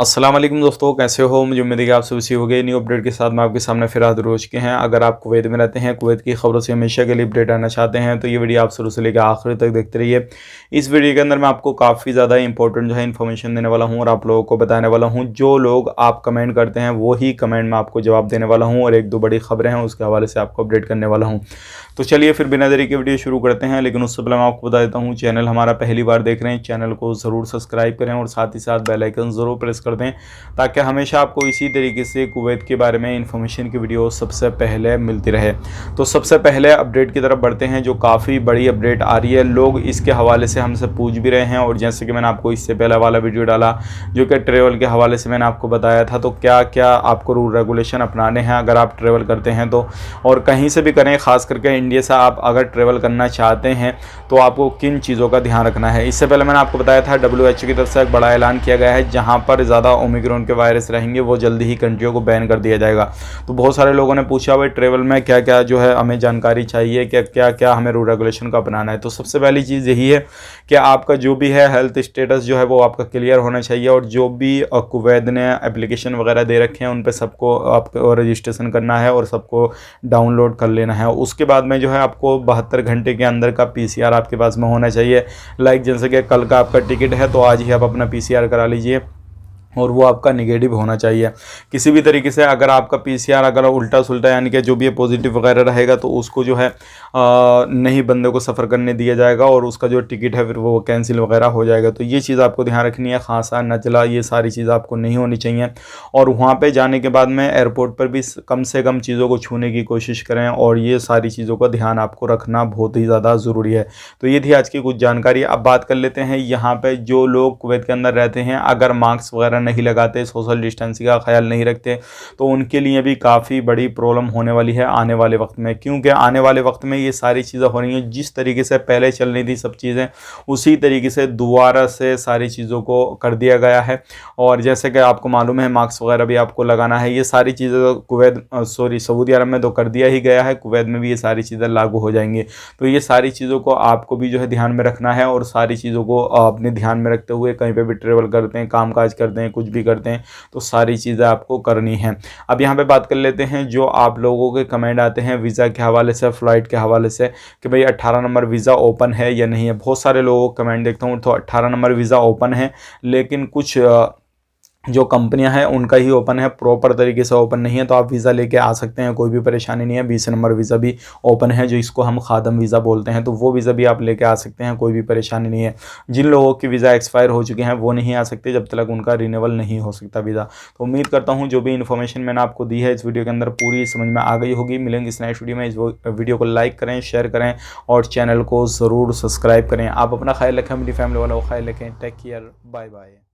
अस्सलाम वालेकुम दोस्तों, कैसे हो। मुझे उम्मीद है कि आप सब इसी हो गए। न्यू अपडेट के साथ मैं आपके सामने फिर हाजिर हो चुके हैं। अगर आप कुवैत में रहते हैं, कुवैत की खबरों से हमेशा के लिए अपडेट आना चाहते हैं तो ये वीडियो आप शुरू से लेकर आखिर तक देखते रहिए। इस वीडियो के अंदर मैं आपको काफ़ी ज़्यादा इंपॉर्टेंट जो है इन्फॉर्मेशन देने वाला हूँ और आप लोगों को बताने वाला हूँ। जो लोग आप कमेंट करते हैं वही कमेंट में आपको जवाब देने वाला हूँ और एक दो बड़ी खबरें हैं उसके हवाले से आपको अपडेट करने वाला हूँ। तो चलिए फिर बिना देरी के वीडियो शुरू करते हैं। लेकिन उससे पहले मैं आपको बता देता हूँ, चैनल हमारा पहली बार देख रहे हैं, चैनल को ज़रूर सब्सक्राइब करें और साथ ही साथ बेल आइकन ज़रूर प्रेस कर दें ताकि हमेशा आपको इसी तरीके से कुवैत के बारे में इंफॉर्मेशन की वीडियो सबसे पहले मिलती रहे। तो सबसे पहले अपडेट की तरफ बढ़ते हैं, जो काफ़ी बड़ी अपडेट आ रही है। लोग इसके हवाले से हमसे पूछ भी रहे हैं और जैसे कि मैंने आपको इससे पहले वाला वीडियो डाला जो कि ट्रेवल के हवाले से मैंने आपको बताया था, तो क्या क्या आपको रूल रेगुलेशन अपनाने हैं अगर आप ट्रेवल करते हैं तो, और कहीं से भी करें, ख़ास करके इंडिया से आप अगर ट्रेवल करना चाहते हैं तो आपको किन चीज़ों का ध्यान रखना है। इससे पहले मैंने आपको बताया था WHO की तरफ से एक बड़ा ऐलान किया गया है, जहाँ पर ज़्यादा ओमिक्रॉन के वायरस रहेंगे वो जल्दी ही कंट्रियों को बैन कर दिया जाएगा। तो बहुत सारे लोगों ने पूछा भाई ट्रेवल में क्या क्या जो है हमें जानकारी चाहिए, क्या क्या क्या हमें रूल रेगुलेशन का अपनाना है। तो सबसे पहली चीज़ यही है कि आपका जो भी है हेल्थ स्टेटस जो है वो आपका क्लियर होना चाहिए और जो भी कुवैत ने एप्लीकेशन वगैरह दे रखे हैं उन पर सबको आपको रजिस्ट्रेशन करना है और सबको डाउनलोड कर लेना है। उसके बाद में जो है आपको 72 घंटे के अंदर का PCR आपके पास में होना चाहिए। लाइक जैसे कि कल का आपका टिकट है तो आज ही आप अपना PCR करा लीजिए और वो आपका निगेटिव होना चाहिए। किसी भी तरीके से अगर आपका PCR अगर उल्टा सुल्टा यानी कि जो भी है पॉजिटिव वगैरह रहेगा तो उसको जो है नहीं बंदे को सफ़र करने दिया जाएगा और उसका जो टिकट है फिर वो कैंसिल वगैरह हो जाएगा। तो ये चीज़ आपको ध्यान रखनी है। खांसा नचला ये सारी चीज़ आपको नहीं होनी चाहिए। और वहाँ पे जाने के बाद में एयरपोर्ट पर भी कम से कम चीज़ों को छूने की कोशिश करें और ये सारी चीज़ों का ध्यान आपको रखना बहुत ही ज़्यादा ज़रूरी है। तो ये थी आज की कुछ जानकारी। अब बात कर लेते हैं यहाँ पर जो लोग कुवैत के अंदर रहते हैं, अगर मास्क वगैरह नहीं लगाते, सोशल डिस्टेंसिंग का ख्याल नहीं रखते तो उनके लिए भी काफ़ी बड़ी प्रॉब्लम होने वाली है आने वाले वक्त में। क्योंकि आने वाले वक्त में ये सारी चीज़ें हो रही हैं, जिस तरीके से पहले चल रही थी सब चीज़ें उसी तरीके से दोबारा से सारी चीज़ों को कर दिया गया है। और जैसे कि आपको मालूम है मास्क वगैरह भी आपको लगाना है। ये सारी चीज़ें कुवैत सऊदी अरब में तो कर दिया ही गया है, कुवैत में भी ये सारी चीज़ें लागू हो जाएंगी। तो ये सारी चीज़ों को आपको भी जो है ध्यान में रखना है और सारी चीज़ों को अपने ध्यान में रखते हुए कहीं पर भी ट्रेवल करते हैं, काम काज करते हैं, कुछ भी करते हैं तो सारी चीज़ें आपको करनी है। अब यहाँ पे बात कर लेते हैं जो आप लोगों के कमेंट आते हैं वीज़ा के हवाले से, फ़्लाइट के हवाले से कि भाई 18 नंबर वीज़ा ओपन है या नहीं है। बहुत सारे लोगों को कमेंट देखता हूँ तो 18 नंबर वीज़ा ओपन है, लेकिन कुछ जो कंपनियां हैं उनका ही ओपन है, प्रॉपर तरीके से ओपन नहीं है। तो आप वीज़ा लेके आ सकते हैं, कोई भी परेशानी नहीं है। 20 नंबर वीज़ा भी ओपन है जो इसको हम खादम वीज़ा बोलते हैं, तो वो वीज़ा भी आप लेके आ सकते हैं, कोई भी परेशानी नहीं है। जिन लोगों की वीज़ा एक्सपायर हो चुके हैं वो नहीं आ सकते जब तक उनका रिन्यूअल नहीं हो सकता वीज़ा। तो उम्मीद करता हूँ जो भी इन्फॉर्मेशन मैंने आपको दी है इस वीडियो के अंदर पूरी समझ में आ गई होगी। मिलेंगे इस नेक्स्ट वीडियो में। इस वीडियो को लाइक करें, शेयर करें और चैनल को ज़रूर सब्सक्राइब करें। आप अपना ख्याल रखें, मेरी फैमिली वालों का ख्याल रखें। Take care, bye bye.